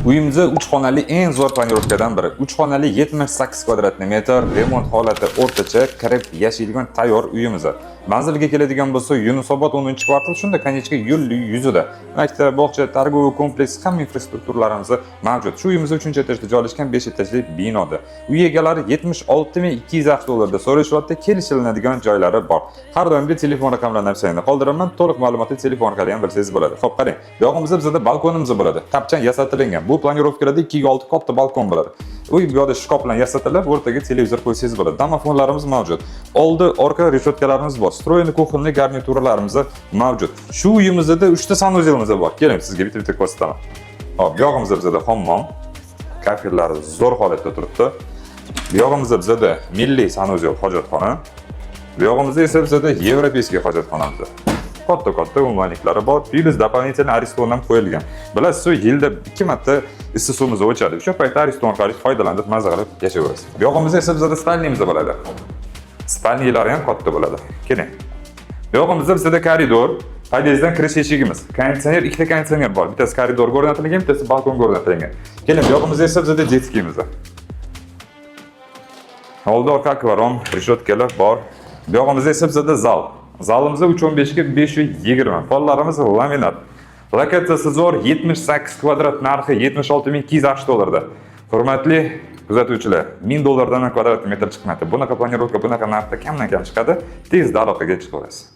Uyimizda 3 xonali eng zo'r planirovkadan biri. 3 xonali 78 kvadrat metr, remont holati o'rtacha, kirib yashaydigan tayyor uyimiz. Manzilga keladigan bo'lsa, Yunusobod 10-kvartal shunda Konechka yo'l yuzida. Maktab, bog'cha, targ'u kompleks hamma infrastrukturalarimiz mavjud. Shu uyimiz 3-etajda joylashgan 5 etajli binoda. Uy egalari 76.200 dollarda so'rashyapti, kelishilinadigan joylari bor. Har doimgi telefon raqamlarini sayni qoldiraman, to'liq ma'lumotni telefon orqali ham bilsangiz bo'ladi. Xo'p, qarang. Bu yoqimizda bizda balkonimiz bo'ladi. Tapchan yasatilgan. Bu planirovkalarda 2x6 katta balkon bo'ladi. Uy bu yoqda shkaf bilan yasatilib, o'rtaga televizor qo'ysangiz bo'ladi. Domofonlarimiz mavjud. Oldi, orqa reshotkalarimiz bor. Stroyli kuxonli garniturlarimiz mavjud. Shu uyimizda 3 ta sanuzelimiz bor. Keling, sizga bitta ko'rsataman. Hop, bu yoqimizda bizda hammom, kafirlar zo'r holatda turibdi. Bu yoqimizda bizda milliy sanuzel hojatxona. Bu yoqimizda esa bizda yevropeyskiy hojatxonamiz. Katta umumliklari bor. Plus дополнительный ariston ham qo'yilgan. Bilasiz, yilda 2 marta issiq suvimizni o'chadi. O'sha paytda ariston orqali foydalanib, mazza qilib yashayverasiz. Bu yoqimizda esa bizda spalniyamiz bo'ladi. Spalniyalari ham katta bo'ladi. Keling. Bu yoqimizda bizda koridor, podyezddan kirish eshigimiz. Konditsioner, ikkita konditsioner bor. Bittasi koridorga o'rnatilgan, bittasi balkonga o'rnatilgan. Keling, bu yoqimizda esa bizda detskimiz. Oldi orqa akvarom, reshotkalar bor. Bu yoqimizda esa bizda zal. Zalimizda 315 ga 520. Pollarimiz laminat. Lokatsiyasi zo'r, 78 kvadrat, narxi 76.200 dollarda. Hurmatli kuzatuvchilar, 1000 dollardan kvadrat metr chiqmaydi. Bunaqa planirovka, bunaqa narxda kamdan kam chiqadi. Tezda aloqaga chiqasiz.